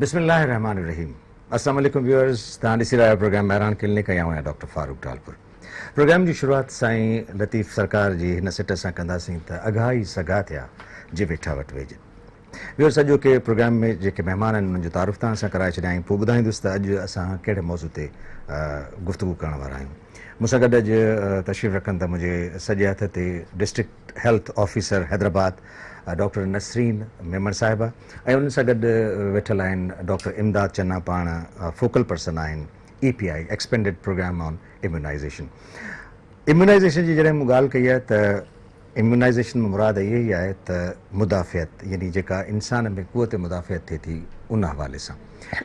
बिस्मिल्लाहिर्रहमानिर्रहीम। अस्सलाम वालेकुम व्यूअर्स, तव्हां ॾिसी रहिया प्रोग्राम बहिरान क्लिनिक ऐं आउं आहियां डॉक्टर फारूक ढालपुर। प्रोग्राम जी शुरूआति साईं लतीफ़ सरकार जी हिन सिट सां कंदासीं त अघाई सगा थिया जे वेठा वटि वेझनि। व्यूअर्स, अॼु के प्रोग्राम में जेके महिमान आहिनि उन्हनि जो तारुफ़ तव्हां सां कराए छॾियां, पोइ ॿुधाईंदुसि त अॼु असां कहिड़े मौज़ू ते गुफ़्तगू करण वारा आहियूं। मूंसां गॾु अॼु तशरीफ़ रखनि था मुंहिंजे सॼे हथ ते district health officer Hyderabad doctor Nasreen Memon साहिबा, ऐं उन्हनि सां गॾु वेठल आहिनि डॉक्टर इमदाद चन्ना, पाण फोकल पर्सन आहिनि EPI expanded programme on immunisation. Immunisation जी जॾहिं मूं ॻाल्हि कई आहे त इम्यूनाइज़ेशन में मुराद इहा ई आहे त मुदाफ़ियत, यानी जेका इंसान में क़ुवत मुदाफ़ियत थिए थी उन हवाले सां,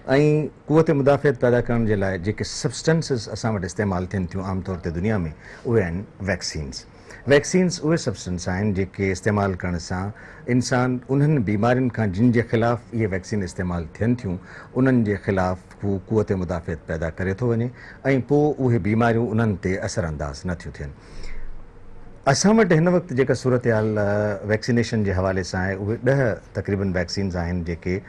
ऐं क़ुवत मुदाफ़ियत पैदा करण जे लाइ जेके सब्सटेंसिस असां वटि इस्तेमालु थियनि थियूं आमतौर ते दुनिया में, उहे आहिनि वैक्सीन्स। वैक्सीन्स उहे सब्सटेंस आहिनि जेके इस्तेमालु करण सां इंसान उन्हनि बीमारियुनि खां जिन जे ख़िलाफ़ु इहे वैक्सीन इस्तेमालु थियनि थियूं उन्हनि जे ख़िलाफ़ु हू क़ुवत मुदाफ़ियत पैदा करे थो वञे, ऐं पोइ उहे बीमारियूं उन्हनि ते असरअंदाज़ नथियूं थियनि। असां वटि हिन वक़्तु जेका सूरत हाल वैक्सीनेशन जे हवाले सां आहे, उहे 10 तक़रीबन वैक्सीन्स आहिनि जेके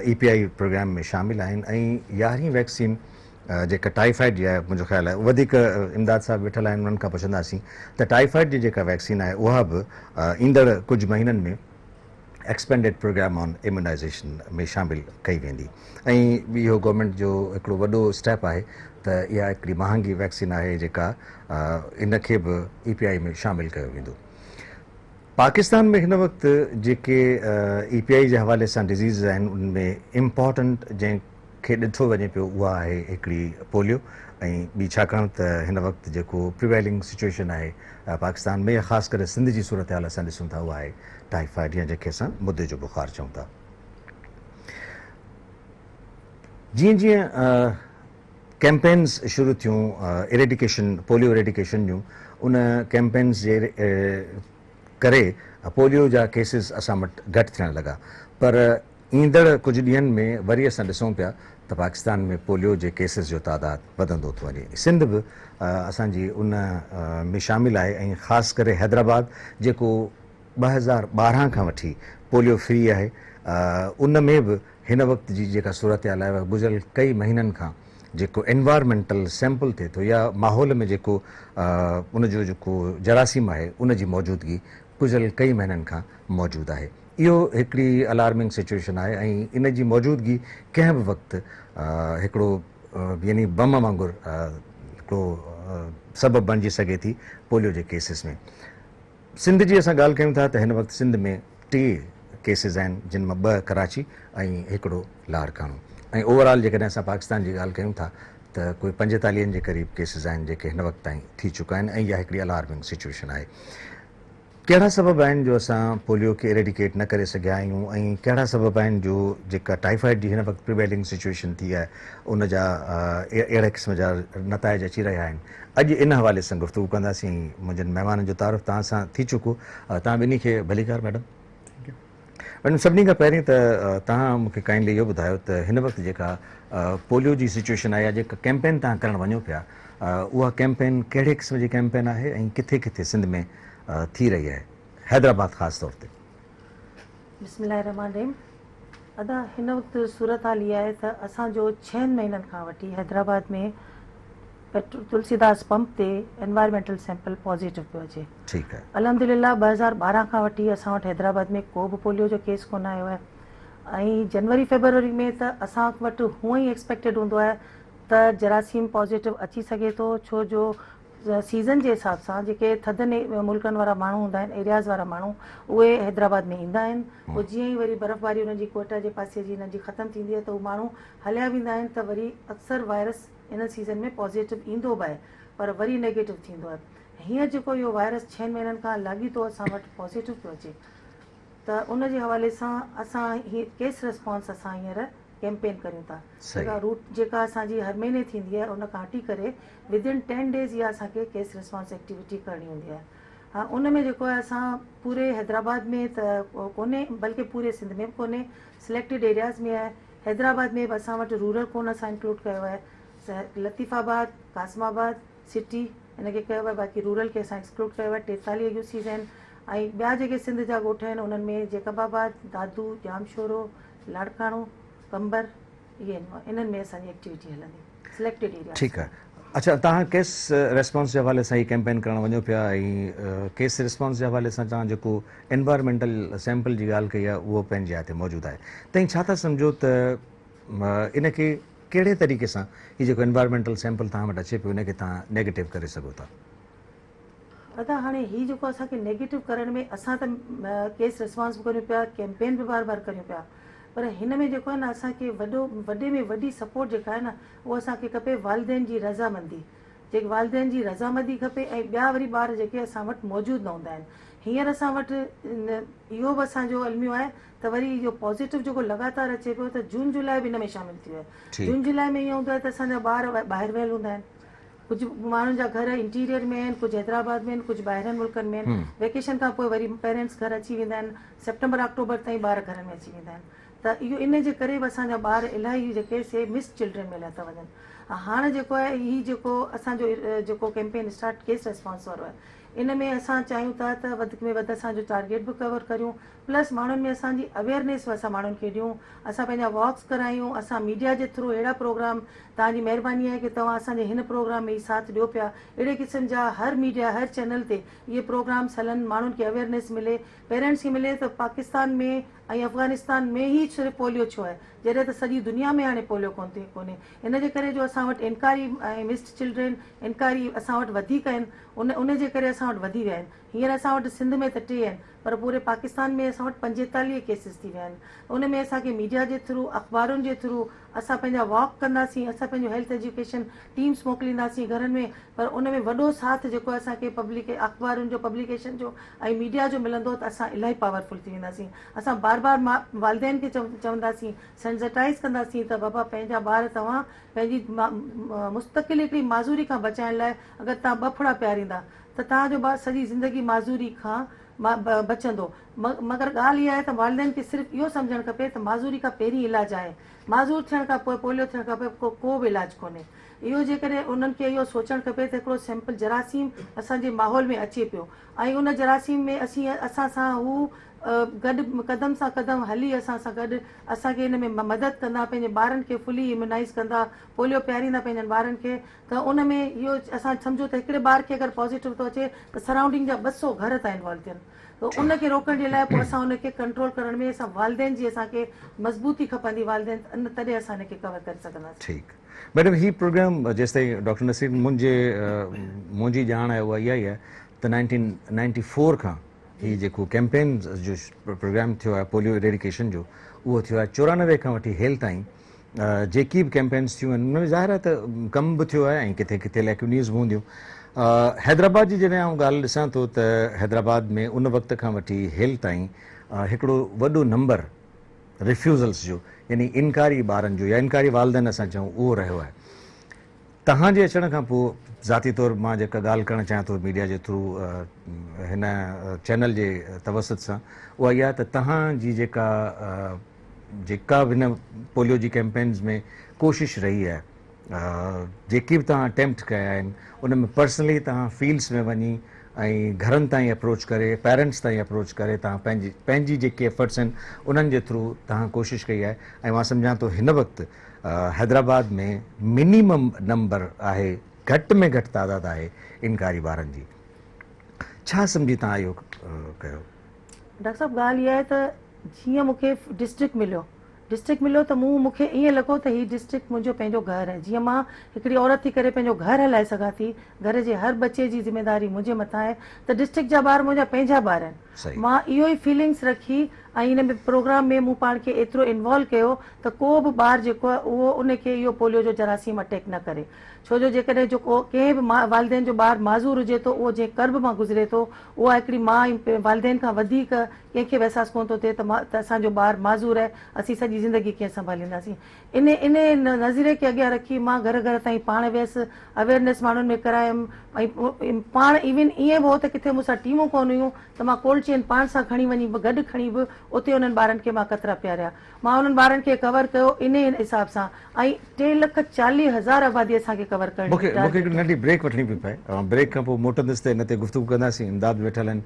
EPI प्रोग्राम में शामिलु आहिनि, ऐं 11हीं वैक्सीन जेका टाइफाइड जी आहे, मुंहिंजो ख़्यालु आहे वधीक इमदाद साहब वेठल आहिनि, उन्हनि खां पुछंदासीं त टाइफाइड जी जेका वैक्सीन आहे उहा बि ईंदड़ कुझु महीननि में एक्सपेंडेड प्रोग्राम ऑन इम्यूनाइज़ेशन में शामिलु कई वेंदी। ऐं इहो गवर्नमेंट जो हिकिड़ो वॾो स्टेप आहे त इहा हिकिड़ी महांगी वैक्सीन आहे जेका इनखे बि EPI में शामिलु कयो वेंदो। पाकिस्तान में हिन वक़्तु जेके EPI जे हवाले सां डिज़ीज़ आहिनि उनमें इम्पॉर्टेंट जंहिंखे ॾिठो वञे पियो उहा आहे हिकिड़ी पोलियो, ऐं ॿी छाकाणि त हिन वक़्तु जेको प्रिवेलिंग सिचुएशन आहे पाकिस्तान में, ख़ासि करे सिंध जी सूरत हाल असां ॾिसूं था, उहा आहे टाइफाइड, या जंहिंखे असां मुदे जो बुख़ार चऊं था। जीअं जीअं कैंपेन्स शुरू थियूं इरेडिकेशन, पोलियो इरेडिकेशन जूं, उन कैंपेन्स जे करे पोलियो जा केसिस असां वटि घटि थियण लॻा, पर ईंदड़ कुझु ॾींहंनि में वरी असां ॾिसूं पिया त पाकिस्तान में पोलियो जे केसिस जो तइदादु वधंदो थो वञे। सिंध बि असांजी उन में शामिलु आहे, ऐं ख़ासि करे हैदराबाद जेको 2012 खां वठी पोलियो फ्री आहे, उन में बि हिन वक़्त जी जेका सूरत हाल आहे गुज़िरियल कई महीननि खां जेको एनवायरमेंटल सैंपल थिए थो या माहौल में जेको उनजो जेको जरासीम आहे उन जी मौजूदगी गुज़िरियल कई महीननि खां मौजूदु आहे। इहो हिकिड़ी अलार्मिंग सिचुएशन आहे, ऐं इन जी मौजूदगी कंहिं बि वक़्तु हिकिड़ो यानी बम वांगुरु हिकिड़ो सबबु बणिजी सघे थी पोलियो जे केसिस में। सिंध जी असां ॻाल्हि कयूं था त हिन वक़्तु सिंध में 3 केसिस आहिनि, जिन मां 2 कराची ऐं हिकिड़ो लाड़काणो, ऐं ओवरऑल जेकॾहिं असां पाकिस्तान जी ॻाल्हि कयूं था त कोई 45 जे क़रीब केसिस आहिनि जेके हिन वक़्तु ताईं थी चुका आहिनि, ऐं इहा हिकिड़ी अलार्मिंग सिचुएशन आहे। कहिड़ा सबब आहिनि जो असां पोलियो खे इरेडिकेट न करे सघिया आहियूं, ऐं कहिड़ा सबब आहिनि जो जेका टाइफाइड जी हिन वक़्तु प्रिवेलिंग सिचुएशन थी आहे उन जा अहिड़े क़िस्म जा नताइज अची रहिया आहिनि। अॼु इन हवाले सां गुफ़्तगू कंदासीं। मुंहिंजनि महिमाननि जो तारुफ़ तव्हां सां थी चुको, तव्हां ॿिन्ही खे भलीकार मैडम। मैडम, सभिनी खां पहिरीं त तव्हां मूंखे काइंडली इहो ॿुधायो त हिन वक़्तु जेका पोलियो जी सिचुएशन आहे या जेका कैंपेन तव्हां करणु वञो पिया, उहा कैंपेन कहिड़े क़िस्म जी कैंपेन आहे ऐं किथे किथे सिंध में थी रही आहे, हैदराबाद ख़ासि तौर ते? बिस्मिल्लाहिर्रहमानिर्रहीम। अदा हिन वक़्तु सूरत हाल इहा आहे त असांजो 6 महीननि खां वठी हैदराबाद में तुलसीदास पंप ते एनवायरमेंटल सैंपल पॉजिटिव पियो अचे। ठीकु आहे। अल्हम्दुलिल्लाह 2012 खां वठी असां वटि हैदराबाद में को बि पोलियो जो केस कोन आयो आहे, ऐं जनवरी फेबरवरी में त असां वटि हूअं ई एक्सपेक्टेड हूंदो आहे त जरासीम पॉजिटिव अची सघे थो, छो जो सीज़न जे हिसाब सां जेके थधनि मुल्कनि वारा माण्हू हूंदा आहिनि, एरियाज़ वारा माण्हू, उहे हैदराबाद में ईंदा आहिनि। पोइ जीअं ई वरी बर्फ़बारी उन्हनि जी कोटा जे पासे जी हिननि जी ख़तमु थींदी आहे त उहे माण्हू हलिया वेंदा आहिनि, त वरी अक्सर वायरस इन सीज़न में पॉजिटिव ईंदो बि आहे पर वरी नेगेटिव थींदो आहे। हीअं जेको इहो वायरस 6 महीननि खां लाॻीतो असां वटि पॉजिटिव पियो अचे, त उन जे हवाले सां असां हीअ केस रिस्पॉन्स असां हींअर कैंपेन करियूं था। जेका रूट जेका असांजी हर महीने थींदी आहे उन खां हटी करे विदिन 10 डेज़ इहा असांखे केस रिस्पॉन्स एक्टिविटी करणी हूंदी आहे। हा, उन में जेको आहे असां पूरे हैदराबाद में त कोन्हे, बल्कि पूरे सिंध में बि कोन्हे, सिलेक्टेड एरियाज़ में आहे। हैदराबाद में बि असां वटि रूरल कोन असां इंक्लूड कयो आहे, लतीफ़ाबाद, कासमाबाद, सिटी हिनखे कयो आहे, बाक़ी रूरल खे असां एक्सक्लूड कयो आहे। 43 यूसीज़ आहिनि, ऐं ॿिया जेके सिंध जा ॻोठ आहिनि उन्हनि में जेकबाबाद, दादू, जामशोरो, लाड़काणो, कंबर, इहे इन्हनि में असांजी एक्टिविटी हलंदी सिलेक्टेड एरिया। ठीकु आहे। अच्छा, तव्हां केस रिस्पॉन्स जे हवाले सां ही कैंपेन करणु वञो पिया ऐं केस रिस्पॉन्स जे हवाले सां तव्हां जेको एनवायरमेंटल सैंपल जी ॻाल्हि कई आहे उहो पंहिंजे हथे मौजूदु आहे, तव्हां छा था सम्झो त इनखे कहिड़े तरीक़े सां हीउ जेको एनवायरमेंटल सैंपल तव्हां वटि अचे पियो इनखे तव्हां नेगेटिव करे सघो था? दादा हाणे हीउ जेको असांखे नेगेटिव करण में असां त केस रिस्पॉन्स बि करियूं पिया, कैंपेन बि बार बार करियूं पिया, पर हिन में जेको आहे न असांखे वॾे में वॾी सपोर्ट जेका आहे न उहा असांखे खपे वालिदैन जी रज़ामंदी, जेके वालिदैन जी रज़ामंदी खपे ऐं ॿिया वरी ॿार जेके असां वटि मौजूदु न हूंदा आहिनि। हींअर असां वटि इहो बि असांजो अलमियो आहे त वरी इहो पॉज़िटिव जेको लगातार अचे पियो त जून जुलाई बि हिन में शामिलु थी वियो आहे। जून जुलाई में ईअं हूंदो आहे त असांजा ॿार ॿाहिरि वियल हूंदा आहिनि, कुझु माण्हुनि जा घर इंटीरियर में आहिनि, कुझु हैदराबाद में आहिनि, कुझु ॿाहिरनि मुल्कनि में आहिनि। वेकेशन खां पोइ वरी पेरेंट्स घर अची वेंदा आहिनि, सेप्टेंबर अक्टूबर ताईं ॿार घरनि में अची वेंदा आहिनि, त इहो इन जे करे बि असांजा ॿार इलाही जेके से मिस चिल्ड्रन में था वञनि। हाणे जेको आहे हीउ जेको असांजो जेको कैंपेन स्टार्ट केस रिस्पॉन्स वारो आहे इन में असां चाहियूं था त वधि में वधि असांजो टारगेट बि कवर करियूं, प्लस माण्हुनि में असांजी अवेयरनेस असां माण्हुनि खे ॾियूं, असां पंहिंजा वॉक्स करायूं, असां मीडिया जे थ्रू अहिड़ा प्रोग्राम, तव्हांजी महिरबानी आहे की तव्हां असांजे हिन प्रोग्राम में ई साथ ॾियो पिया, अहिड़े क़िस्म जा हर मीडिया हर चैनल ते इहे प्रोग्राम्स हलनि, माण्हुनि खे अवेयरनेस मिले, पेरेंट्स खे मिले त पाकिस्तान में ऐं अफ़गानिस्तान में ई सिर्फ़ु पोलियो छो आहे, जॾहिं त सॼी दुनिया में हाणे पोलियो कोन्हे। इन जे करे जो असां वटि इनकारी ऐं मिस्ड चिल्ड्रन इनकारी असां वटि वधीक आहिनि, उन जे करे असां वटि वधी विया आहिनि। हींअर असां वटि सिंध में त 3 आहिनि, पर पूरे पाकिस्तान में असां वटि 45 केसिस थी विया आहिनि। उन में असांखे मीडिया जे थ्रू, अख़बारुनि जे थ्रू असां पंहिंजा वॉक कंदासीं, असां पंहिंजो हेल्थ एजुकेशन टीम्स मोकिलींदासीं घरनि में, पर उन में वॾो साथ जेको असांखे अख़बारुनि जो पब्लिकेशन जो ऐं मीडिया जो मिलंदो त असां इलाही पावरफुल थी वेंदासीं। असां बार बार वालिदैन खे चवंदासीं, सेंसिटाइज़ कंदासीं त बाबा पंहिंजा ॿार तव्हां पंहिंजी मुस्तक़िल हिकिड़ी माज़ूरी खां बचाइण लाइ अगरि तव्हां 2 फड़ा पियारींदा त तव्हांजो ॿारु सॼी ज़िंदगी माज़ूरी खां बचंदो। मगर ॻाल्हि इहा आहे त वालिदैन खे सिर्फ़ु इहो सम्झणु खपे त माज़ूरी खां पहिरीं इलाजु आहे, माज़ूर थियण खां पोइ पोलियो थियण खां पोइ को बि इलाजु कोन्हे। इहो जेकॾहिं उन्हनि खे इहो सोचणु खपे त हिकिड़ो सैंपल जरासीम असांजे माहौल में अचे पियो ऐं उन जरासीम में असां सां हू गॾु क़दम सां क़दम हली असां सां गॾु असांखे हिन में मदद कंदा, पंहिंजे ॿारनि खे फुली इम्यूनाइज़ कंदा, पोलियो पियारींदा पंहिंजनि ॿारनि खे, त उन में इहो असां सम्झो त हिकिड़े ॿार खे अगरि पॉज़िटिव थो अचे त सराउंडिंग जा 200 घर था इन्वॉल्व थियनि, त उनखे रोकण जे लाइ पोइ असां उनखे कंट्रोल करण में असां वालिदैन जी असांखे मज़बूती खपंदी, वालिदैन तॾहिं असां हिनखे कवर करे सघंदासीं। ठीकु मैडम, हीउ प्रोग्राम जेसिताईं डॉक्टर नसीर मुंहिंजी ॼाण आहे उहा इहा ई आहे त 1994 खां हीउ जेको कैंपेन जो प्रोग्राम थियो आहे पोलियो इरेडिकेशन जो, उहो थियो आहे 94 खां वठी हेल ताईं जेकी बि कैंपेन्स थियूं आहिनि उनमें ज़ाहिर आहे त कम बि थियो आहे ऐं किथे किथे लैक्यूनीज़ बि हूंदियूं। हैदराबाद जी जॾहिं आउं ॻाल्हि ॾिसां थो त हैदराबाद में उन वक़्त खां वठी हेल ताईं हिकिड़ो वॾो नंबर रिफ्यूज़ल्स जो, यानी इनकारी ॿारनि जो या इनकारी वालिदैन असां चऊं, उहो रहियो आहे। तव्हांजे अचण खां पोइ ज़ाती तौर मां जेका ॻाल्हि करणु चाहियां थो मीडिया जे थ्रू हिन चैनल जे तवसत सां, उहा इहा त तव्हांजी जेका बि हिन पोलियो जी कैंपेन्स में कोशिशि रही आहे, जेकी बि तव्हां अटैम्प्ट कया आहिनि उन में पर्सनली तव्हां फील्ड्स में वञी ऐं घरनि ताईं अप्रोच करे, पेरेंट्स ताईं अप्रोच करे तव्हां पंहिंजी जेके एफर्ट्स आहिनि उन्हनि जे थ्रू तव्हां कोशिशि कई आहे, ऐं मां सम्झां थो हिन वक़्तु हैदराबाद में मिनिमम नंबर आहे, घटि में घटि तादाद आहे इनकारी ॿारनि जी। छा सम्झी तव्हां इहो कयो? डॉक्टर साहब ॻाल्हि इहा आहे त जीअं मूंखे डिस्ट्रिक्ट मिलियो त मूंखे ईअं लॻो त हीउ डिस्ट्रिक्ट मुंहिंजो पंहिंजो घरु आहे। जीअं मां हिकिड़ी औरत थी करे पंहिंजो घरु हलाए सघां थी, घर जे हर बचे जी ज़िमेदारी मुंहिंजे मथां आहे, त डिस्ट्रिक्ट जा ॿार मुंहिंजा पंहिंजा ॿार आहिनि। मां इहो ई फीलिंग्स रखी ऐं हिन में प्रोग्राम में मूं पाण खे एतिरो इन्वॉल्व कयो त को बि ॿारु जेको आहे उहो उनखे इहो पोलियो जो जरासीम अटैक न करे। छो जो जेकॾहिं जेको कंहिं बि वालिदैन जो ॿारु माज़ूर हुजे थो, उहो जंहिं कर्ब मां गुज़रे थो, उहा हिकिड़ी माउ वालिदैन खां वधीक कंहिंखे बि अहसासु कोन थो थिए त असांजो ॿारु माज़ूर आहे, असीं सॼी ज़िंदगी कीअं संभालींदासीं। इन नज़ीरे खे अॻियां रखी मां घर घर ताईं पाण वियसि, अवेयरनेस माण्हुनि में करायमि, ऐं पाण इवन ईअं बि हो त किथे मूंसां टीमूं कोन हुयूं त मां कोल्ड चेन पाण सां खणी वञी गॾु खणी बि उते उन्हनि ॿारनि खे मां कतरा पियारिया, मां उन्हनि ॿारनि खे कवर कयो इन हिसाब सां, ऐं 3,40,000 आबादी असांखे कवर करणी मूंखे हिकु नंढी ब्रेक वठणी पई पए, ब्रेक खां पोइ मोटंदुसि त हिन ते गुफ़्तगू कंदासीं। इमदाद वेठल आहिनि,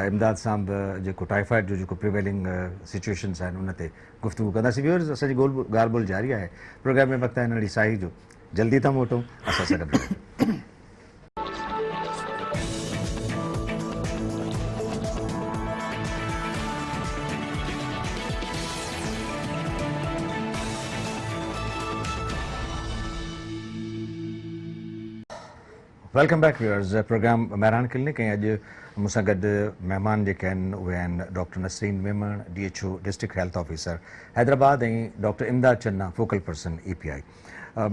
इमदाद सां बि जेको टाइफाइड जो जेको प्रिवेलिंग सिचुएशन्स आहिनि उन ते गुफ़्तगू कंदासीं। व्यूअर्स, असांजी ॻाल्हि ॿोल जारी आहे। प्रोग्राम में वक़्तु आहे नंढी साई जो, जल्दी था मोटूं, असां सां गॾु रहिजो। Welcome back viewers, programme Mehran clinic ऐं अॼु मूंसां गॾु महिमान जेके आहिनि उहे आहिनि doctor Nasreen Memon, DHO district health officer Hyderabad, ऐं डॉक्टर इमदाद चन्ना, फोकल पर्सन EPI।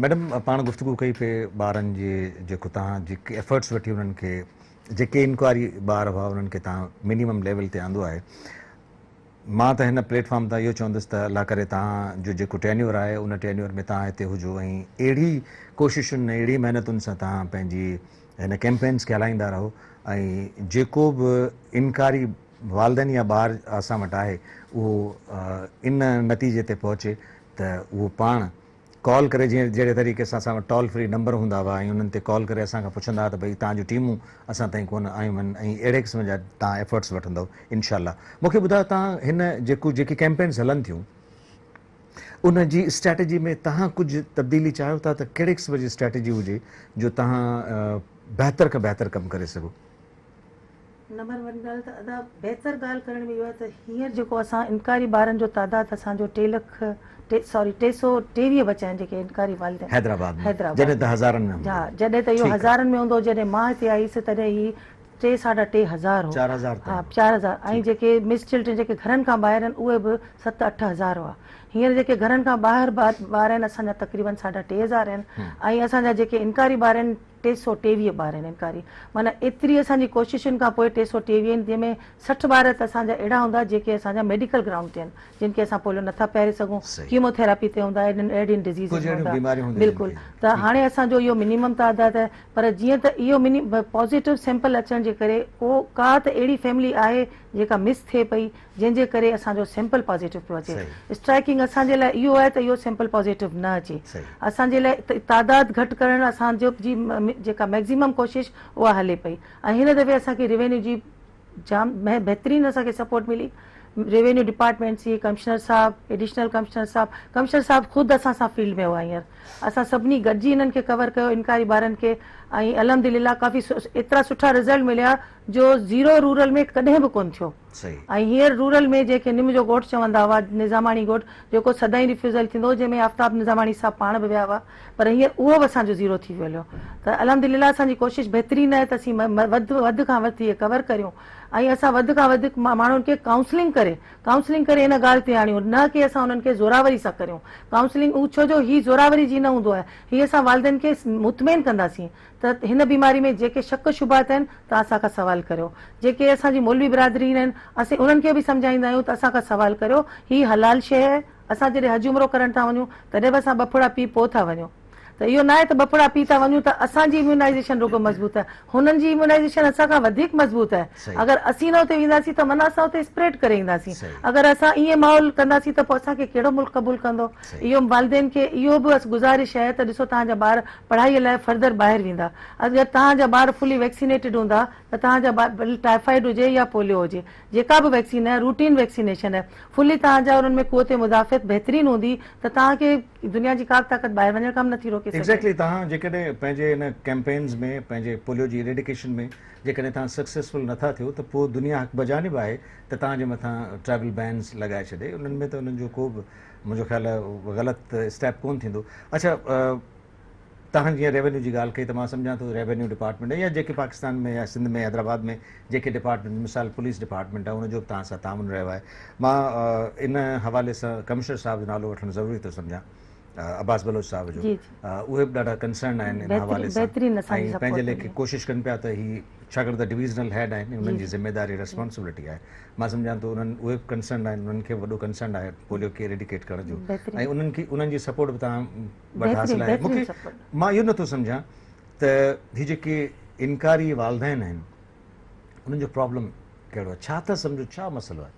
मैडम, पाण गुफ़्तगू कई पे ॿारनि जे जेको तव्हां जेके एफर्ट्स वठी उन्हनि खे, जेके इंक्वायरी ॿार हुआ उन्हनि खे तव्हां मिनिमम लेवल ते आंदो आहे। मां त हिन प्लेटफॉर्म तां इहो चवंदुसि त अलाह करे तव्हांजो जेको टेन्योर आहे उन टेन्योर में तव्हां हिते हुजो, ऐं अहिड़ी कोशिशुनि अहिड़ी महिनतुनि सां तव्हां पंहिंजी हिन कैंपेन्स खे हलाईंदा रहो, ऐं जेको बि इनकारी वालदेन या ॿार असां वटि आहे उहो इन नतीजे ते पहुचे त उहो पाण कॉल करे, जीअं जहिड़े तरीक़े सां असां वटि टॉल फ्री नंबर हूंदा हुआ ऐं उन्हनि ते कॉल करे असांखां पुछंदा हुआ त भई तव्हांजूं टीमूं असां ताईं कोन आयूं आहिनि, ऐं अहिड़े क़िस्म जा तव्हां एफर्ट्स वठंदव इनशाला। मूंखे ॿुधायो, तव्हां हिन जेकी कैंपेन्स हलनि थियूं उन जी स्ट्रैटेजी में तव्हां कुझु तब्दीली चाहियो था त कहिड़े क़िस्म जी स्ट्रैटेजी हुजे जो तव्हां बहितर खां बहितर कमु करे सघो? नंबर वन ॻाल्हि त अदा बहितर ॻाल्हि करण में इहो आहे त हींअर जेको असां इनकारी ॿारनि जो तादादु असांजो 323 बचा आहिनि जेके इनकारी वालिद हैदराबाद जॾहिं त हज़ारनि में, हा, जॾहिं त इहो हज़ारनि में हूंदो, जॾहिं मां हिते आईसि तॾहिं ही 3-3.5 हो, 4,000 हा 4,000, ऐं जेके मिस चिल्ड्रन जेके घरनि खां ॿाहिरि आहिनि उहे बि 7-8 हज़ार हुआ। हींअर जेके घरनि खां ॿाहिरि ॿार आहिनि असांजा तक़रीबन 3,500 आहिनि, ऐं असांजा जेके इनकारी ॿार आहिनि 323 ॿार आहिनि इनकारी। माना एतिरी असांजी कोशिशुनि खां पोइ 323 आहिनि, जंहिंमें 60 ॿार त असांजा अहिड़ा हूंदा जेके असांजा मेडिकल ग्राउंड ते आहिनि, जिन खे असां पोलियो नथा पहिरे सघूं, कीमोथेरापी ते हूंदा, एडिन डिज़ीज़ हूंदा, बिल्कुलु। त हाणे असांजो इहो मिनिमम तादादु आहे, पर जीअं त इहो पॉज़िटिव सैंपल अचण जे करे का त अहिड़ी फैमिली आहे जेका मिस थिए पई जंहिंजे करे असांजो सैंपल पॉज़िटिव पियो अचे। स्ट्राइकिंग असांजे लाइ इहो आहे त इहो सैंपल पॉज़िटिव न अचे। असांजे लाइ तादादु घटि करणु असांजो जी जेका मैक्सिमम कोशिशि उहा हले पई, ऐं हिन दफ़े असांखे रेवेन्यू जी जाम बहितरीनु असांखे सपोर्ट मिली। रेवेन्यू डिपार्टमेंट जी कमिश्नर साहब, एडिशनल कमिश्नर साहब ख़ुदि असां सां फील्ड में हुआ। हींअर असां सभिनी गॾिजी हिननि खे कवर कयो, इनकारी ॿारनि खे, ऐं अल्हम्दुलिल्लाह काफ़ी एतिरा सुठा रिज़ल्ट मिलिया जो ज़ीरो रूरल में कॾहिं बि कोन थियो। ऐं हींअर रूरल में जेके निम जो ॻोठु चवंदा हुआ, निज़ामाणी ॻोठु, जेको सदाईं रिफ्यूज़ल थींदो, जंहिंमें आफ्ताब निज़ामाणी साहब पाण बि विया हुआ, पर हींअर उहो बि असांजो ज़ीरो थी वियो। त अल्हम्दुलिल्लाह असांजी कोशिशि बहितरीनु आहे त असीं वधि खां वधि इहे कवर करियूं, ऐं असां वधि खां वधि माण्हुनि खे काउंसलिंग करे हिन ॻाल्हि ते आणियूं, न की असां उन्हनि खे ज़ोरावरी सां करियूं। काउंसलिंग छो जो हीअ ज़ोरावरी जी न हूंदो आहे, हीअ असां वालिदनि खे मुतमइन कंदासीं त हिन बीमारी में जेके शक शुबात आहिनि तव्हां असांखां सवाल करियो। जेके असांजी मौलवी बिरादरी आहिनि असीं उन्हनि खे बि सम्झाईंदा आहियूं त असांखां सवाल करियो, हीअ हलाल शइ आहे। असां जॾहिं हज उमरो करण था वञूं तॾहिं बि असां बफड़ा पी पोइ था वञूं, त इहो न आहे त बफड़ा पी था वञूं त असांजी इम्यूनाइज़ेशन रुगो मज़बूत आहे, हुननि जी इम्यूनाइज़ेशन असांखां वधीक मज़बूत आहे। अगरि असीं न हुते वेंदासीं त माना असां हुते स्प्रेड करे ईंदासीं। अगरि असां ईअं माहौल कंदासीं त पोइ असांखे कहिड़ो मुल्क क़बूल कंदो। इहो वालिदेन खे इहो बि गुज़ारिश आहे त ॾिसो तव्हांजा ॿार पढ़ाईअ लाइ फर्दर ॿाहिरि वेंदा, अगरि तव्हांजा ॿार फुली वैक्सीनेटेड हूंदा त तव्हांजा टाइफाइड हुजे या पोलियो हुजे, जेका बि वैक्सीन आहे रूटीन वैक्सीनेशन आहे, फुली तव्हांजा उन्हनि में क़ुवत मुदाफ़िअत बहितरीनु हूंदी त तव्हांखे दुनिया जी का ताक़त ॿाहिरि वञण खां नथी रोके सघे। एक्ज़ैक्टली। तव्हां जेकॾहिं पंहिंजे हिन कैंपेन्स में, पंहिंजे पोलियो जी इरेडिकेशन में जेकॾहिं तव्हां सक्सेसफुल नथा थियो त पोइ दुनिया हक़ बजानिब आहे त तव्हांजे मथां ट्रैवल बैन्स लॻाए छॾे। उन्हनि में त उन्हनि जो को बि मुंहिंजो ख़्यालु आहे ग़लति स्टेप कोन थींदो। अच्छा, तव्हां जीअं रेवेन्यू जी ॻाल्हि कई त मां सम्झां थो रेवेन्यू डिपार्टमेंट या जेके पाकिस्तान में या सिंध में हैदराबाद में जेके डिपार्टमेंट, मिसाल पुलिस डिपार्टमेंट आहे, उनजो बि तव्हां सां तामुन रहियो आहे। मां इन हवाले सां कमिश्नर साहब जो नालो वठणु ज़रूरी थो सम्झां, अब्बास बलोच साहब जो। उहे बि ॾाढा कंसर्न आहिनि इन हवाले सां, ऐं पंहिंजे लेखे कोशिशि कनि पिया त ही छाकाणि त डिविज़नल हेड आहिनि, उन्हनि जी ज़िम्मेदारी रेस्पॉन्सिबिलिटी आहे। मां सम्झां थो उहे बि कंसर्न आहिनि, उन्हनि खे वॾो कंसर्न आहे पोलियो खे इरेडिकेट करण जो, ऐं उन्हनि जी सपोर्ट बि तव्हां वटि हासिलु आहे। मूंखे मां इहो नथो सम्झां त हीअ जेके इनकारी वालिदैन आहिनि उन्हनि जो प्रॉब्लम कहिड़ो आहे, छा था सम्झो, छा मसइलो आहे?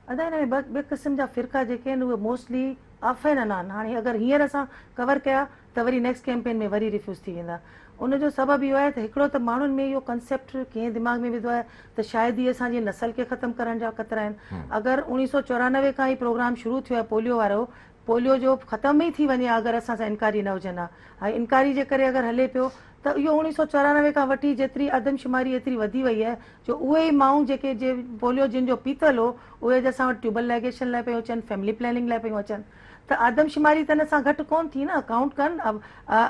अदा हिन में ॿ क़िस्म जा फ़िरका जेके आहिनि उहे मोस्टली आफ़ेन आहिनि। हाणे अगरि हींअर असां कवर कया त वरी नेक्स्ट कैंपेन में वरी रिफ्यूज़ थी वेंदा। उनजो सबबु इहो आहे त हिकिड़ो त माण्हुनि में इहो कंसेप्ट कंहिं दिमाग़ में विधो आहे त शायदि इहे असांजी नसल खे ख़तमु करण जा ख़तरा आहिनि। अगरि 1994 खां ई प्रोग्राम शुरू थियो आहे पोलियो वारो, पोलियो जो ख़तमु ई थी वञे अगरि असां सां इनकारी न हुजनि हा। हाणे इनकारी जे करे अगरि हले पियो त इहो 1994 खां वठी जेतिरी आदमशुमारी एतिरी वधी वई आहे जो उहे ई माण्हू जेके जे पोलियो जिन जो पीतल हो उहे अॼु असां वटि ट्यूबल लाइगेशन लाइ पियूं अचनि, फैमिली प्लानिंग लाइ पियूं अचनि। त आदमशुमारी त हिन सां घटि कोन थी न, काउंट कनि।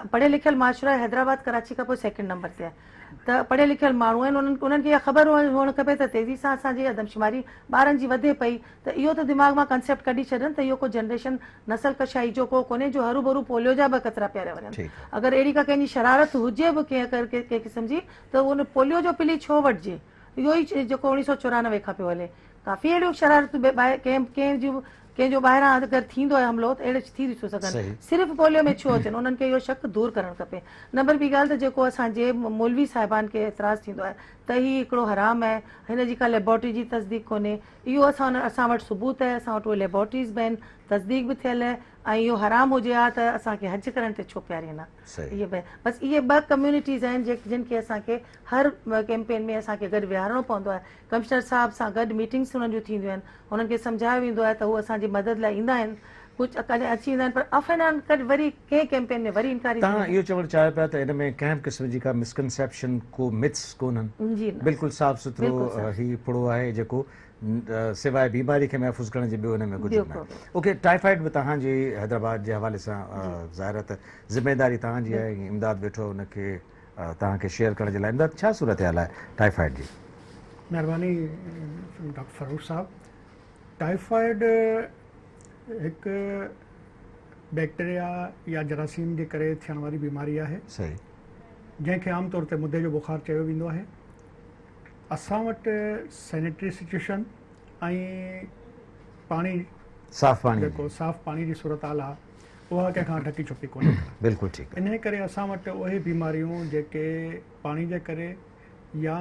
पढ़ियल लिखियल माशरो आहे, हैदराबाद कराची खां पोइ सेकेंड नंबर ते आहे। त पढ़ियल लिखियल माण्हू आहिनि, उन्हनि खे इहा ख़बर हुअणु खपे त तेज़ी सां असांजी आदमशुमारी ॿारनि जी वधे पई। त इहो त दिमाग़ मां कंसेप्ट कढी छॾनि त इहो को जनरेशन नसल कशाई जो को कोन्हे जो हरू भरू पोलियो जा ॿ कतरा पिया वञनि। अगरि अहिड़ी का कंहिंजी शरारत हुजे बि कंहिं क़िस्म जी त उन पोलियो जो पिली छो वठिजे, इहो ई जेको 1994 खां पियो हले। काफ़ी अहिड़ियूं शरारतूं कंहिंजो ॿाहिरां अगरि थींदो आहे हमिलो त अहिड़े थी थियूं सघनि, सिर्फ़ु पोलियो में छो अचनि, उन्हनि खे इहो शक दूरि करणु खपे। नंबर ॿी ॻाल्हि त जेको असांजे मौलवी साहिबान खे एतिराज़ु थींदो आहे त हीउ हिकिड़ो हराम आहे, हिन जी का लेबोरेटरी जी तस्दीक कोन्हे। इहो असां वटि सबूत आहे, असां वटि उहे लेबोरेटरीज़ बि आहिनि, तस्दीक बि थियल आहे। ऐं इहो हराम हुजे हा त असांखे हज करण ते छो पियारींदा। इहे बसि इहे ॿ कम्यूनिटीज़ आहिनि जिन खे असांखे हर कैंपेन में असांखे गॾु विहारणो पवंदो आहे। कमिश्नर साहिब सां गॾु मीटिंग्स हुननि जूं थींदियूं आहिनि, हुननि खे सम्झायो वेंदो आहे त उहे असांजी मदद लाइ ईंदा आहिनि। कुझु कॾहिं अची वेंदा आहिनि पर अफ़ेन कॾहिं वरी कंहिं कैंपेन में वरी इनकारी। तव्हां इहो चवणु चाहियो पिया त हिन में कंहिं बि क़िस्म जी का मिसकंसेप्शन को मिथ्स कोन्हनि, जी बिल्कुलु साफ़ सुथरो ही पुड़ो आहे जेको सवाइ बीमारी खे महफ़ूज़ करण जे ॿियो हुन में कुझु न। ओके, टाइफाइड बि तव्हांजी हैदराबाद जे हवाले सां ज़ाहिर त ज़िमेदारी तव्हांजी आहे, इमदाद वेठो हुनखे तव्हांखे शेयर करण जे लाइ। इमदाद, छा सूरत हाल आहे टाइफाइड जी? महिरबानी डॉक्टर फारूक साहब। टाइफाइड हिकु बैक्टीरिया या जरासीम जे करे थियण वारी बीमारी आहे। सही। जंहिंखे आमतौर ते मुदे जो बुखार चयो वेंदो आहे। असां वटि सैनिटरी सिचुएशन ऐं पाणी, साफ़ पाणी, जेको साफ़ पाणी जी सूरत हाल आहे उहा कंहिंखां ढकी छुपी कोन्हे। बिल्कुलु ठीकु। इन करे असां वटि उहे बीमारियूं जेके पाणी जे करे या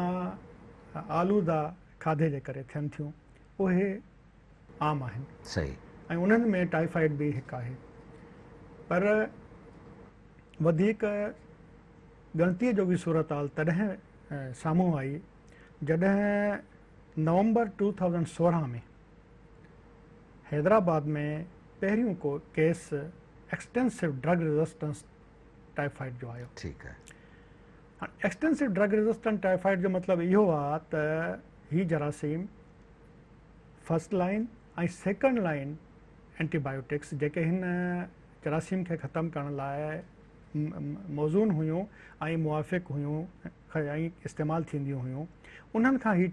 आलूदा खाधे जे करे थियनि थियूं उहे आम आहिनि। सही। ऐं उन्हनि में टाइफाइड बि हिकु आहे। पर वधीक ॻणतीअ जोगी सूरत हाल तॾहिं साम्हूं आई जॾहिं नवंबर 2016 में हैदराबाद में पहिरियों को case extensive drug resistance typhoid जो आयो। ठीकु आहे। हाणे एक्सटेंसिव ड्रग रेजिस्टेंट टाइफाइड जो मतिलबु इहो आहे त हीउ जरासीम फर्स्ट लाइन ऐं सेकेंड लाइन एंटीबायोटिक्स जेके हिन जरासीम खे ख़तमु करण लाइ मौज़ून हुयूं ऐं मुवाफ़िक़ हुयूं ऐं इस्तेमालु थींदियूं हुयूं, उन्हनि खां ही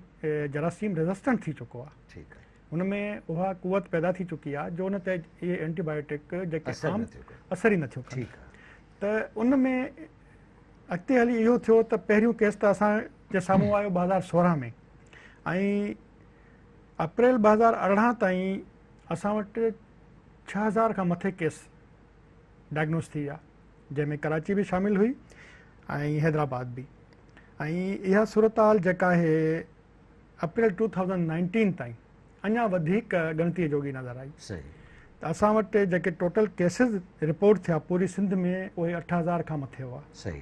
जरासीम रेजिस्टेंट थी चुको आहे। ठीकु आहे। हुन में उहा कुवत पैदा थी चुकी आहे जो हुन ते इहे एंटीबायोटिक जेके आम असर ई नथियूं कनि। त उन में अॻिते हली इहो थियो त पहिरियों केस त असांजे साम्हूं आयो 2016 में ऐं अप्रैल 2018 ताईं असां वटि 6000 खां मथे केस डायग्नोस थी विया, जंहिंमें कराची बि शामिलु हुई ऐं हैदराबाद बि। ऐं इहा सूरत हाल जेका आहे अप्रैल 2019 ताईं अञा वधीक ॻणतीअ जोगी नज़र आई। सही। त असां वटि जेके टोटल केसिस रिपोर्ट थिया पूरी सिंध में उहे 8000 खां मथे हुआ। सही।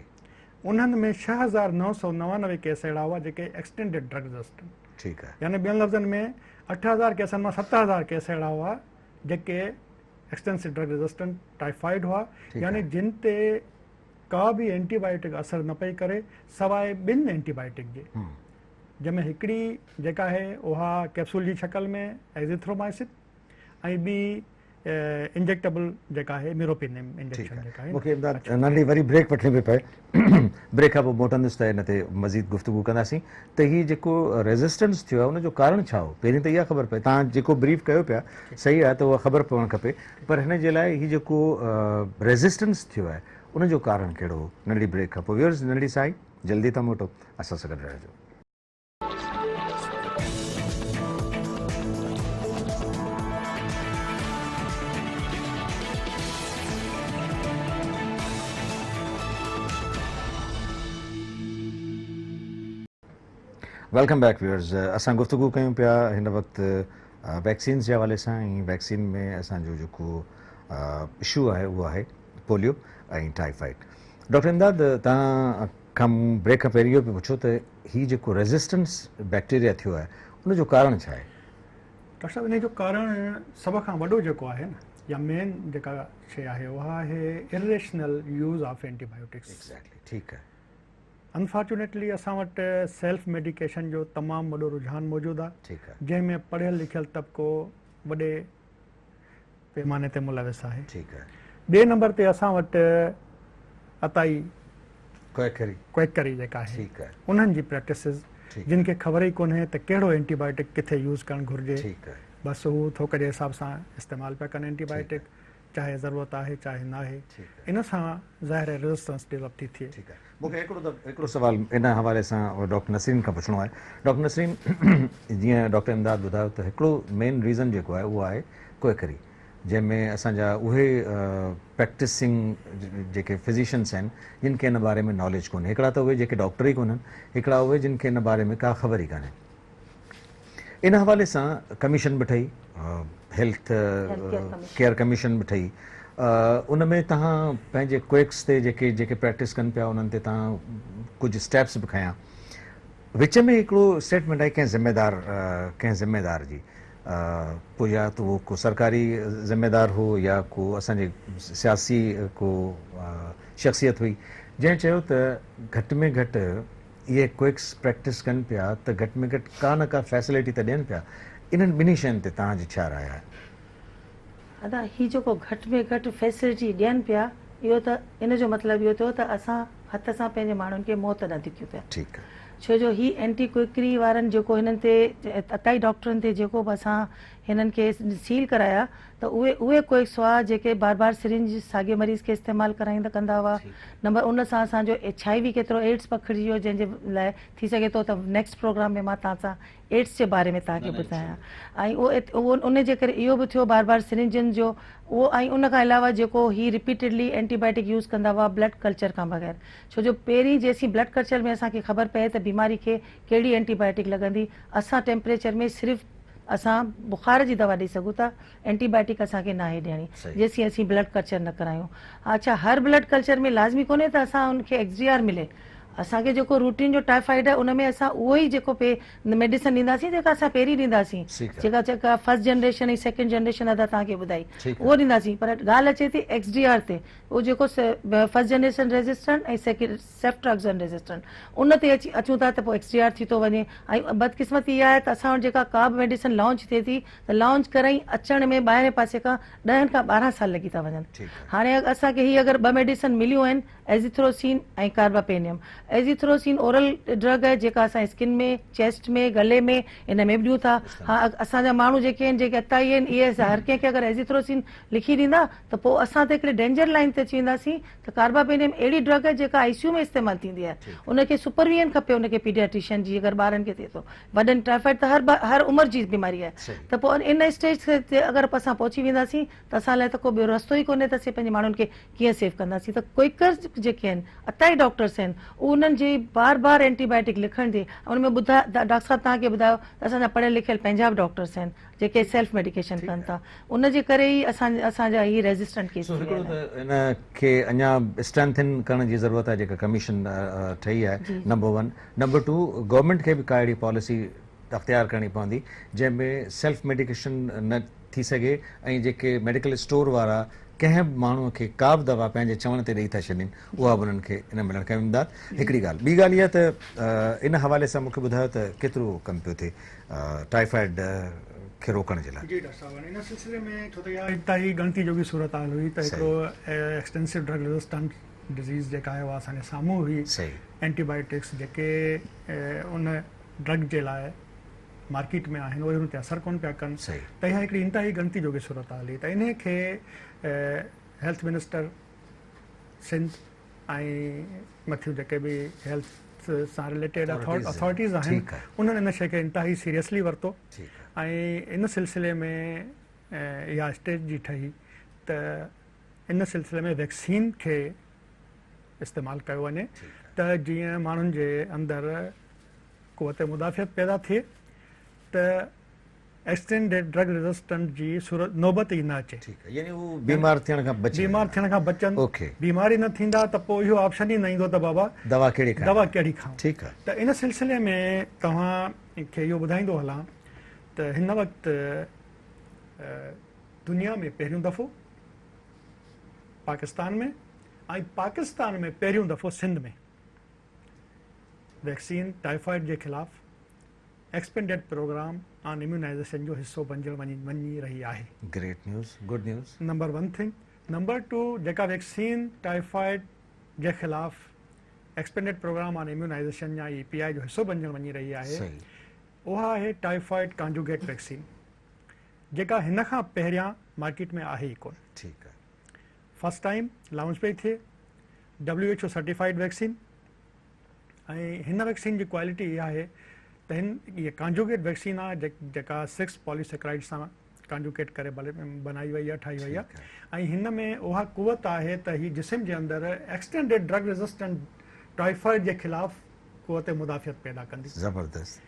उन्हनि में 6999 केस अहिड़ा हुआ जेके एक्सटेंडेड ड्रग रेजिस्टेंट। ठीकु आहे। यानी ॿियनि लफ़्ज़नि में 8000 केसनि मां 7000 केस अहिड़ा हुआ जेके एक्सटेंसिव ड्रग रेजिस्टेंट टाइफाइड हुआ, यानी जिन ते का बि एंटीबायोटिक असरु न पई करे सवाइ ॿिनि एंटीबायोटिक जे, जंहिंमें हिकिड़ी जेका आहे उहा कैप्सूल जी शक्ल में एज़िथ्रोमाइसिन ऐं ॿी इंजेक्टेबल जेका आहे मिरोपिनिम इंजेक्शन जेका आहे। मूंखे नंढी वरी ब्रेक वठणी पई पए, ब्रेक खां पोइ मोटंदुसि त हिन ते मज़ीद गुफ़्तगू कंदासीं त हीउ जेको रेज़िस्टेंस थियो आहे उनजो कारण छा हो। पहिरीं त इहा ख़बर पए, तव्हां जेको ब्रीफ कयो पिया सही आहे त उहा ख़बर पवणु खपे, पर हिन जे लाइ हीउ जेको रेज़िस्टेंस थियो आहे उनजो कारण कहिड़ो हो। नंढी ब्रेक खां पोइ व्यूअर्स नंढी साई जल्दी था मोटो, असां सां गॾु रहिजो। Welcome back viewers. असां गुफ्तगू कयूं पिया हिन वक़्तु वैक्सीन्स जे हवाले सां ऐं वैक्सीन में असांजो जेको इशू आहे उहो आहे पोलियो ऐं टाइफाइड। डॉक्टर इमदाद, तव्हां खां ब्रेक खां पहिरीं इहो बि पुछो त हीउ जेको रेज़िस्टेंस बैक्टीरिया थियो आहे उनजो कारण छा आहे? डॉक्टर साहब, इन जो कारण सभ खां वॾो जेको आहे न, या मेन जेका शइ आहे उहा आहे irrational use of antibiotics. Exactly, ठीकु आहे। अनफॉर्चुनेटली असां वटि सेल्फ मेडिकेशन जो तमामु वॾो रुझान मौजूदु आहे, ठीकु आहे, जंहिंमें पढ़ियल लिखियल तबिको वॾे पैमाने ते मुलविस आहे। ठीकु आहे। ॿिए नंबर ते असां वटि अताई क्वैकरी जेका आहे ठीकु आहे, उन्हनि जी प्रैक्टिसिस ठीकु जिन खे ख़बर ई कोन्हे त कहिड़ो एंटीबायोटिक किथे यूज़ करणु घुरिजे, ठीकु आहे, बसि हू थोक जे हिसाब सां इस्तेमालु पिया कनि एंटीबायोटिक, चाहे ज़रूरत आहे चाहे न आहे। ठीकु आहे, इन सां ज़ाहिर आहे रेज़िस्टेंस डेवलप थी थिए। ठीकु आहे। मूंखे हिकिड़ो सुवाल इन हवाले सां डॉक्टर नसीम खां पुछिणो आहे। डॉक्टर नसीम, जीअं डॉक्टर इमदाद ॿुधायो त हिकिड़ो मेन रीज़न जेको आहे उहो आहे क्वैकरी, जंहिंमें असांजा उहे प्रैक्टिसिंग जेके फिज़िशियंस आहिनि जिन खे इन बारे में नॉलेज कोन्हे। हिकिड़ा त उहे जेके डॉक्टर ई कोन्हनि, हिकिड़ा उहे जिन खे इन बारे में का ख़बर ई कान्हे। इन हवाले सां कमीशन बि ठही, हेल्थ केयर कमीशन बि ठही, उन में तव्हां पंहिंजे क्वेक्स ते जेके प्रैक्टिस कनि पिया उन्हनि ते तव्हां कुझु स्टेप्स बि खयां। विच में हिकिड़ो स्टेटमेंट आहे कंहिं ज़िम्मेदार जी, पोइ या त उहो को सरकारी ज़िम्मेदार हो या को असांजे सियासी को शख़्सियत हुई, जंहिं चयो त घटि में घटि इहे क्विक्स प्रैक्टिस कनि पिया त घटि में घटि का न का फैसिलिटी त ॾियनि पिया। इन्हनि ॿिन्ही शयुनि ते तव्हांजी छा राय आहे? दादा, हीउ जेको घटि में घटि फैसिलिटी ॾियनि पिया, इहो त इन जो मतिलबु इहो थियो त असां हथ सां पंहिंजे माण्हुनि खे मौत न थियूं पिया। ठीकु आहे, छो जो ही एंटी क्विकरी वारनि जेको हिननि ते अताई डॉक्टरनि ते जेको बि असां हिननि खे सील कराया त उहे क्विक्स हुआ जेके बार बार सिरिंज साॻे मरीज़ खे इस्तेमालु कराईंदा कंदा हुआ। नंबर उन सां असांजो HIV केतिरो एड्स पखिड़िजी वियो, जंहिंजे लाइ थी सघे थो त नेक्स्ट प्रोग्राम में मां तव्हां सां एड्स जे बारे में तव्हांखे ॿुधायां। ऐं उहो उन जे करे इहो बि थियो बार बार सिरिंजनि जो उहो। ऐं उन खां अलावा जेको ही रिपीटेडली एंटीबायोटिक यूज़ कंदा हुआ ब्लड कल्चर खां बग़ैर, छो जो पहिरीं जेसीं ब्लड कल्चर में असांखे ख़बर पए त बीमारी खे कहिड़ी एंटीबायोटिक लॻंदी, असां टेम्परेचर में सिर्फ़ु असां बुखार जी दवा ॾेई सघूं था, एंटीबायोटिक असांखे न आहे ॾियणी जेसीं असीं ब्लड कल्चर न करायूं। अच्छा, हर ब्लड कल्चर में लाज़मी कोन्हे त असां उनखे XGR मिले। असांखे जेको रूटीन जो टाइफाइड आहे उन में असां उहो ई जेको मेडिसिन ॾींदासीं जेका असां पहिरीं ॾींदासीं, जेका फर्स्ट जनरेशन ऐं सेकेंड जनरेशन अदा तव्हांखे ॿुधाई उहो ॾींदासीं। पर ॻाल्हि अचे थी XGR ते, उहो जेको फर्स्ट जनरेशन रेजिस्टेंट ऐं सेकेंड सेफ्ट्राक्ज़न रेजिस्टेंट, उन ते अचूं था त पोइ XGR थी थो वञे। ऐं बदकिस्मती इहा आहे त असां वटि जेका का बि मेडिसिन लॉन्च थिए थी त लॉन्च कराई अचण में ॿाहिरि पासे खां 10 खां 12 साल लॻी था वञनि। हाणे असांखे हीअ अगरि 2 मेडिसिन मिलियूं आहिनि, एज़िथ्रोसिन ऐं कार्बापेनियम। एज़िथ्रोसिन ओरल ड्रग आहे जेका असां स्किन में, चेस्ट में, गले में इन में बि ॾियूं था। हा, असांजा माण्हू जेके आहिनि, जेके अताई आहिनि, इहे हर कंहिंखे अगरि एज़िथ्रोसिन लिखी ॾींदा त पोइ असां त हिकिड़े डेंजर लाइन ते अची वेंदासीं त कार्बापेनियम अहिड़ी ड्रग आहे जेका ICU में इस्तेमालु थींदी आहे। उनखे सुपरविजन खपे, उनखे पीडियाट्रिशियन जी, अगरि ॿारनि खे थिए थो। वॾनि टाइफाइड त हर उमिरि जी बीमारी आहे, त पोइ इन स्टेज ते अगरि असां पहुची वेंदासीं त असां लाइ त को ॿियो रस्तो ई कोन्हे त असीं पंहिंजे माण्हुनि खे कीअं सेव कंदासीं। त क्विकर्स जेके आहिनि, अताई डॉक्टर्स आहिनि, उन्हनि जी बार बार एंटीबायोटिक लिखण जे उन में डॉक्टर साहब तव्हांखे ॿुधायो त असांजा पढ़ियल लिखियल पंहिंजा बि डॉक्टर्स आहिनि जेके सेल्फ मेडिकेशन कनि था, उन जे करे ई असांजा ही रेज़िस्टेंट केस थी विया आहिनि। इन खे अञा स्ट्रेंथन करण जी ज़रूरत आहे जेका कमीशन ठही आहे, नंबर 1। नंबर 2, गवर्नमेंट खे बि का अहिड़ी पॉलिसी अख़्तियार करणी पवंदी जंहिंमें सेल्फ मेडिकेशन न थी सघे ऐं जेके मेडिकल स्टोर वारा कंहिं बि माण्हूअ खे का बि दवा पंहिंजे चवण ते ॾेई था छॾनि, उहा बि उन्हनि खे इन मिलण खां इमदाद। हिकिड़ी ॻाल्हि, ॿी ॻाल्हि इहा त इन हवाले सां मूंखे ॿुधायो त केतिरो कमु पियो थिए टाइफाइड खे रोकण जे लाइ? जी डॉक्टर साहब, इन सिलसिले में छो त इहा इंतहाई गणती जो बि सूरत हाल हुई त हिकिड़ो एक्सटेंसिव ड्रग रेजिस्टेंट डिज़ीज़ जेका आहे उहा असांजे साम्हूं हुई। एंटीबायोटिक्स जेके उन ड्रग जे लाइ मार्केट में आहिनि उहे हुन ते असरु कोन पिया कनि, त इहा हिकिड़ी इंतहाई गणती जो बि सूरत हाल हुई। त इन खे हेल्थ मिनिस्टर सिंध ऐं मथियूं जेके बि हेल्थ सां रिलेटेड अथॉरिटीज़ आहिनि, उन्हनि इन शइ खे इंतहाई सीरियसली वरितो ऐं इन सिलसिले में इहा स्टेज जी ठही त इन सिलसिले में वैक्सीन खे इस्तेमालु कयो वञे त जीअं माण्हुनि जे अंदरि क़ुवत मुदाफ़ियत पैदा थिए त एक्सटेंडेड ड्रग रेजिस्टेंट जी सूरत नौबत ई न अचे। ठीकु आहे, यानी हू बीमार थियण खां बची बीमार थियण खां बचनि, ओके। बीमारी न थींदा त पोइ इहो ऑप्शन ई न ईंदो त बाबा दवा कहिड़ी खाइणी? दवा कहिड़ी खाऊं। ठीकु आहे। त इन सिलसिले में तव्हांखे इहो ॿुधाईंदो हलां त हिन वक़्तु दुनिया में पहिरियों दफ़ो पाकिस्तान में ऐं पाकिस्तान में पहिरियों दफ़ो सिंध में वैक्सीन टाइफाइड जे ख़िलाफ़ एक्सपेंडेड प्रोग्राम ऑन इम्यूनाइज़ेशन जो हिसो वञी रही आहे। Great news, good news. Number 1 thing. Number 2, जेका वैक्सीन टाइफाइड जे ख़िलाफ़ एक्सपेंडेड प्रोग्राम ऑन इम्यूनाइज़ेशन या EPI जो हिसो वञी रही आहे, सही। उहा आहे टाइफाइड कॉन्जुगेट वैक्सीन, जेका हिन खां पहिरियां मार्केट में आहे ई कोन। ठीकु आहे। फर्स्ट टाइम लॉन्च पई थिए, WHO सर्टिफाइड वैक्सीन। ऐं हिन वैक्सीन जी क्वालिटी इहा आहे त इहा कॉन्जुगेट वैक्सीन आहे जेका 6 पॉलीसेक्राइड सां कॉन्जुगेट करे बनाई वई आहे, ठाही वई आहे। ऐं हिन में उहा कुवत आहे त हीअ जिस्म जे अंदरि एक्सटेंडेड ड्रग रेजिस्टेंट टाइफाइड जे ख़िलाफ़ कुवत मुदाफ़ियत पैदा कंदी। ज़बरदस्त।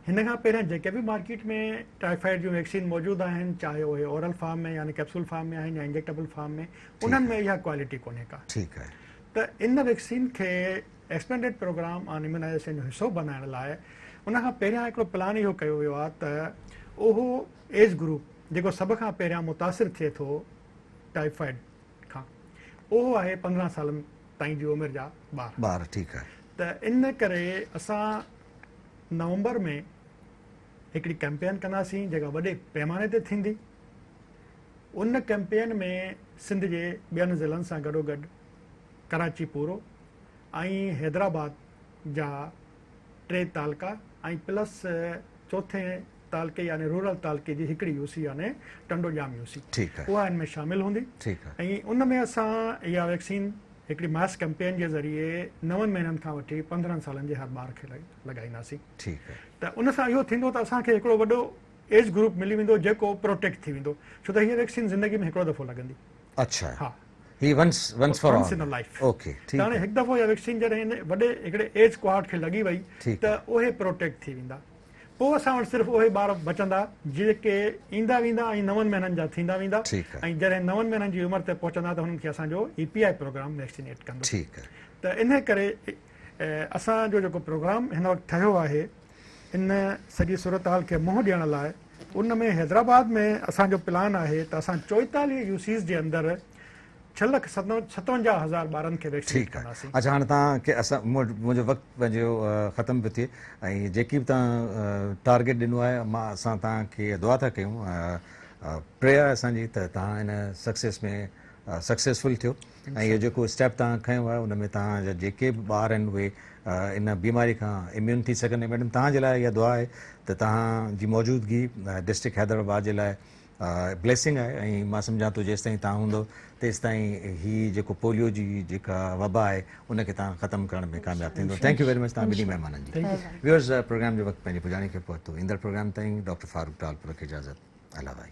हिन खां पहिरियां जेके बि मार्केट में टाइफाइड जूं वैक्सीन मौजूदु आहिनि, चाहे उहे ओरल फॉर्म में यानी कैप्सूल फॉर्म में आहिनि या इंजेक्टेबल फॉर्म में, उन्हनि में इहा क्वालिटी कोन्हे का। ठीकु आहे। त इन वैक्सीन खे एक्सपेंडेड प्रोग्राम ऑन इम्यूनाइज़ेशन जो हिसो बनाइण लाइ उन खां पहिरियां हिकिड़ो प्लान इहो कयो वियो आहे त उहो एज ग्रुप जेको सभ खां पहिरियां मुतासिर थिए थो टाइफाइड खां, उहो आहे 15 सालनि ताईं जी उमिरि जा ॿार। ठीकु आहे। त इन करे असां नवंबर में हिकिड़ी कैंपेन कंदासीं जेका वॾे पैमाने ते थींदी। उन कैंपेन में सिंध जे ॿियनि ज़िलनि सां गॾोगॾु कराची पूरो ऐं हैदराबाद जा 3 तालका ऐं प्लस 4 तालके यानी रूरल तालके जी हिकिड़ी यूसी यानी टंडोजाम यूसी, ठीकु आहे। उहा हिन में शामिलु हूंदी। ठीकु आहे। ऐं उन में असां इहा वैक्सीन हिकिड़ी मास कैंपेन जे ज़रिए 9 महीननि खां वठी 15 सालनि जे हर ॿार खे लॻाईंदासीं। ठीकु आहे। त उन सां इहो थींदो त असांखे हिकिड़ो वॾो एज ग्रुप मिली वेंदो जेको प्रोटेक्ट थी वेंदो, छो त हीअ वैक्सीन ज़िंदगी में हिकिड़ो दफ़ो लॻंदी। अच्छा। हा, ही once for once all. in a life। Okay, त ठीकु हाणे आहे। हिकु दफ़ो इहा वैक्सीन जॾहिं हिन वॾे हिकिड़े एज क्वाड खे लॻी वई ठीकु त उहे प्रोटेक्ट थी वेंदा। पोइ असां वटि सिर्फ़ु उहे ॿार बचंदा जेके ईंदा वेंदा ऐं 9 महीननि जा थींदा वेंदा। ठीकु आहे। ऐं जॾहिं 9 महीननि जी उमिरि ते पहुचंदा त हुननि खे असांजो EPI प्रोग्राम वैक्सीनेट कंदो। ठीकु आहे। त इन करे असांजो जेको प्रोग्राम हिन वक़्तु ठहियो आहे, इन सॼी सूरत हाल खे मुंहुं ॾियण लाइ उन में हैदराबाद में असांजो प्लान आहे त असां 44 यूसीज़ जे अंदरि 6,57,000 ॿारनि खे वैक्सीन ठीकु आहे। कंदासीं। अच्छा, हाणे तव्हांखे असां मुंहिंजो वक़्तु पंहिंजो ख़तमु पियो थिए ऐं जेकी बि तव्हां टारगेट ॾिनो आहे, असां तव्हांखे दुआ था कयूं, प्रेयर आहे असांजी त तव्हां इन सक्सेस में सक्सेसफुल थियो। ऐं इहो जेको स्टेप तव्हां खयो आहे उन में तव्हांजा जेके बि ॿार आहिनि उहे इन बीमारी खां इम्यून थी सघनि। मैडम, तव्हांजे लाइ इहा दुआ आहे त तव्हांजी मौजूदगी डिस्ट्रिक्ट हैदराबाद जे लाइ ब्लेसिंग आहे। ऐं मां सम्झां थो जेसि ताईं तव्हां हूंदो तेसि ताईं हीअ जेको पोलियो जी जेका वबा आहे उनखे तव्हां ख़तमु करण में कामयाबु थींदो। थैंक यू वेरी मच तव्हां ॿिन्ही महिमाननि जी। व्यूअर्स, प्रोग्राम जो वक़्तु पंहिंजे पुॼाणे खे पहुतो। ईंदड़ प्रोग्राम ताईं डॉक्टर फारूक टालपुर खे इजाज़त। अला भाई।